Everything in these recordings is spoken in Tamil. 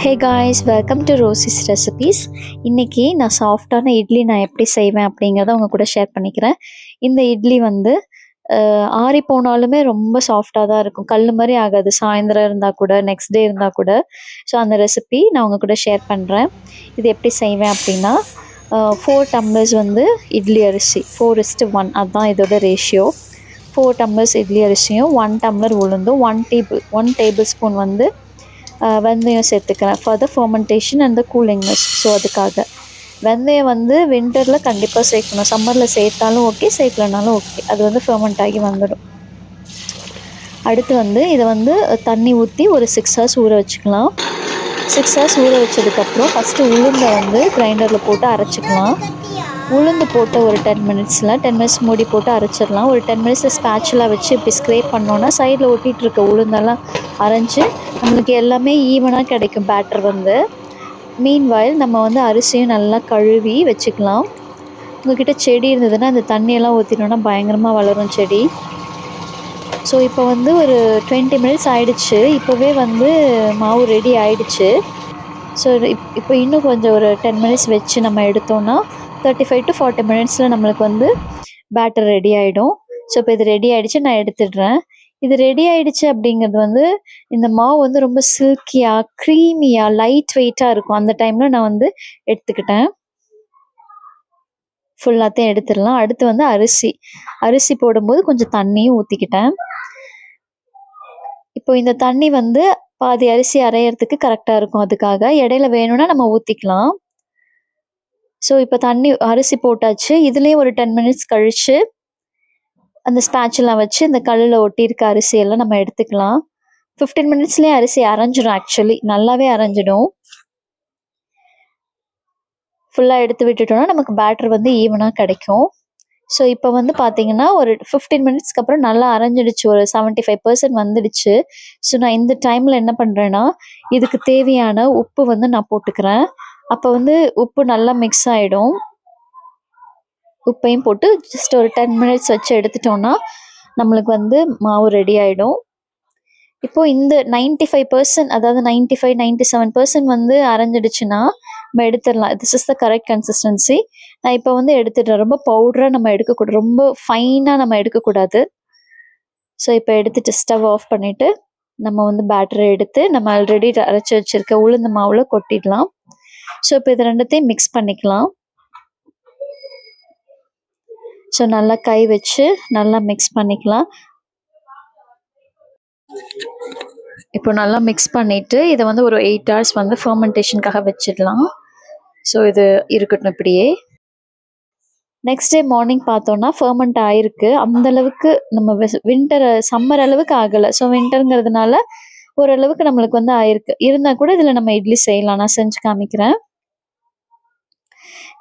Hey guys, welcome to Rosie's recipes. இன்றைக்கி நான் சாஃப்டான இட்லி நான் எப்படி செய்வேன் அப்படிங்கிறத உங்கள் கூட ஷேர் பண்ணிக்கிறேன். இந்த இட்லி வந்து ஆறி போனாலுமே ரொம்ப சாஃப்டாக தான் இருக்கும், கல் மாதிரி ஆகாது. சாயந்தரம் இருந்தால் கூட, நெக்ஸ்ட் டே இருந்தால் கூட. ஸோ அந்த ரெசிபி நான் உங்கள் கூட ஷேர் பண்ணுறேன். இது எப்படி செய்வேன் அப்படின்னா, 4 டம்ளர்ஸ் வந்து இட்லி அரிசி, 4:1 அதுதான் இதோட ரேஷியோ. 4 டம்ளர்ஸ் இட்லி அரிசியும் 1 டம்ளர் உளுந்தும் 1 டேபிள் ஸ்பூன் வந்து வெந்தயம் சேர்த்துக்கிறேன் for the fermentation and the coolingness. So அதுக்காக வெந்தயம் வந்து வின்டரில் கண்டிப்பாக சேர்க்கணும். சம்மரில் சேர்த்தாலும் ஓகே, சேர்க்கலனாலும் ஓகே, அது வந்து ஃபர்மெண்ட் ஆகி வந்துடும். அடுத்து வந்து இதை வந்து தண்ணி ஊற்றி ஒரு 6 ஹவர்ஸ் ஊற வச்சுக்கலாம். 6 ஹவர்ஸ் ஊற வச்சதுக்கப்புறம் ஃபஸ்ட்டு உளுந்தை வந்து கிரைண்டரில் போட்டு அரைச்சிக்கலாம். உளுந்து போட்ட ஒரு 10 மினிட்ஸ் மூடி போட்டு அரைச்சிடலாம். ஒரு 10 மினிட்ஸில் ஸ்பேச்சுலாக வச்சு இப்படி ஸ்க்ரேப் பண்ணோன்னா சைடில் ஒட்டிகிட்டு இருக்க உளுந்தெல்லாம் அரைஞ்சி நம்மளுக்கு எல்லாமே ஈவனாக கிடைக்கும் பேட்டர் வந்து. மீன்வாயில் நம்ம வந்து அரிசியும் நல்லா கழுவி வச்சுக்கலாம். உங்கள்கிட்ட செடி இருந்ததுன்னா அந்த தண்ணியெல்லாம் ஊற்றினோன்னா பயங்கரமாக வளரும் செடி. ஸோ இப்போ வந்து ஒரு 20 மினிட்ஸ் ஆகிடுச்சு. இப்போவே வந்து மாவு ரெடி ஆகிடுச்சு. ஸோ இப்போ இன்னும் கொஞ்சம் ஒரு 10 மினிட்ஸ் வச்சு நம்ம எடுத்தோன்னா 35 to 40 மினிட்ஸில் நம்மளுக்கு வந்து பேட்டர் ரெடி ஆகிடும். ஸோ இப்போ இது ரெடி ஆகிடுச்சு, நான் எடுத்துடுறேன். இது ரெடி ஆகிடுச்சு அப்படிங்கிறது வந்து இந்த மாவு வந்து ரொம்ப சில்கியாக, க்ரீமியாக, லைட் வெயிட்டாக இருக்கும். அந்த டைமில் நான் வந்து எடுத்துக்கிட்டேன். ஃபுல்லாத்தையும் எடுத்துடலாம். அடுத்து வந்து அரிசி போடும்போது கொஞ்சம் தண்ணியும் ஊற்றிக்கிட்டேன். இப்போ இந்த தண்ணி வந்து பாதி அரிசி அரையிறதுக்கு கரெக்டாக இருக்கும். அதுக்காக இடையில வேணும்னா நம்ம ஊற்றிக்கலாம். ஸோ இப்போ அரிசி போட்டாச்சு. இதுலேயும் ஒரு 10 மினிட்ஸ் கழித்து அந்த ஸ்பேச்சுலாம் வச்சு இந்த கல்லில் ஒட்டியிருக்க அரிசியெல்லாம் நம்ம எடுத்துக்கலாம். 15 மினிட்ஸ்லேயே அரிசி அரைஞ்சிடும். ஆக்சுவலி நல்லாவே அரைஞ்சிடும். ஃபுல்லாக எடுத்து விட்டுட்டோம்னா நமக்கு பேட்டர் வந்து ஈவனாக கிடைக்கும். ஸோ இப்போ வந்து பார்த்தீங்கன்னா ஒரு 15 மினிட்ஸ்க்கு அப்புறம் நல்லா அரைஞ்சிடுச்சு, ஒரு 75% வந்துடுச்சு. ஸோ நான் இந்த டைமில் என்ன பண்ணுறேன்னா, இதுக்கு தேவையான உப்பு வந்து நான் போட்டுக்கிறேன். அப்போ வந்து உப்பு நல்லா மிக்ஸ் ஆகிடும். உப்பையும் போட்டு ஜஸ்ட் ஒரு 10 மினிட்ஸ் வச்சு எடுத்துட்டோன்னா நம்மளுக்கு வந்து மாவு ரெடி ஆகிடும். இப்போது இந்த 95%, அதாவது 95-97% வந்து அரைஞ்சிடுச்சுன்னா நம்ம எடுத்துடலாம். This is the correct consistency. நான் இப்போ வந்து எடுத்துடுறேன். ரொம்ப பவுடராக நம்ம எடுக்கக்கூடாது, ரொம்ப ஃபைனாக நம்ம எடுக்கக்கூடாது. ஸோ இப்போ எடுத்துட்டு ஸ்டவ் ஆஃப் பண்ணிவிட்டு நம்ம வந்து பேட்டரை எடுத்து நம்ம ஆல்ரெடி அரைச்சி வச்சுருக்க உளுந்து மாவில் கொட்டிடலாம். ஸோ இப்போ இது ரெண்டுத்தையும் மிக்ஸ் பண்ணிக்கலாம். ஸோ நல்லா கை வச்சு நல்லா மிக்ஸ் பண்ணிக்கலாம். இப்போ நல்லா மிக்ஸ் பண்ணிவிட்டு இதை வந்து ஒரு 8 ஹவர்ஸ் வந்து ஃபர்மெண்டேஷனுக்காக வச்சிடலாம். ஸோ இது இருக்கட்டும் இப்படியே. நெக்ஸ்ட் டே மார்னிங் பார்த்தோன்னா ஃபர்மெண்ட் ஆகிருக்கு. அந்தளவுக்கு நம்ம சம்மர் அளவுக்கு ஆகலை. ஸோ வின்டருங்கிறதுனால ஓரளவுக்கு நம்மளுக்கு வந்து ஆயிருக்கு. இருந்தால் கூட இதில் நம்ம இட்லி செய்யலாம். நான் செஞ்சு காமிக்கிறேன்.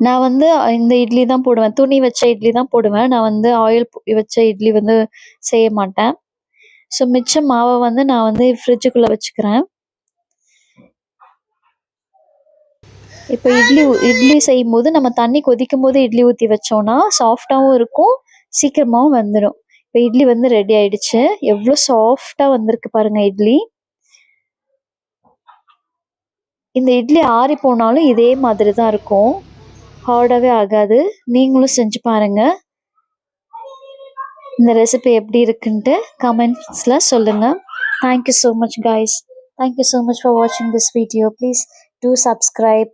நான் வந்து இந்த இட்லி தான் போடுவேன், துணி வச்ச இட்லி தான் போடுவேன். நான் வந்து ஆயில் வச்ச இட்லி வந்து செய்ய மாட்டேன். ஸோ மிச்ச மாவை வந்து நான் வந்து ஃப்ரிட்ஜுக்குள்ளே வச்சுக்கிறேன். இப்போ இட்லி செய்யும் போது நம்ம தண்ணி கொதிக்கும் போது இட்லி ஊற்றி வச்சோன்னா சாஃப்டாகவும் இருக்கும், சீக்கிரமாகவும் வந்துடும். இப்போ இட்லி வந்து ரெடி ஆயிடுச்சு. எவ்வளோ சாஃப்டாக வந்திருக்கு பாருங்க இட்லி. இந்த இட்லி ஆறி போனாலும் இதே மாதிரி தான் இருக்கும், ஹார்டாகவே ஆகாது. நீங்களும் செஞ்சு பாருங்கள். இந்த ரெசிபி எப்படி இருக்குன்ட்டு கமெண்ட்ஸில் சொல்லுங்கள். Thank you so much guys. Thank you so much for watching this video. Please do subscribe.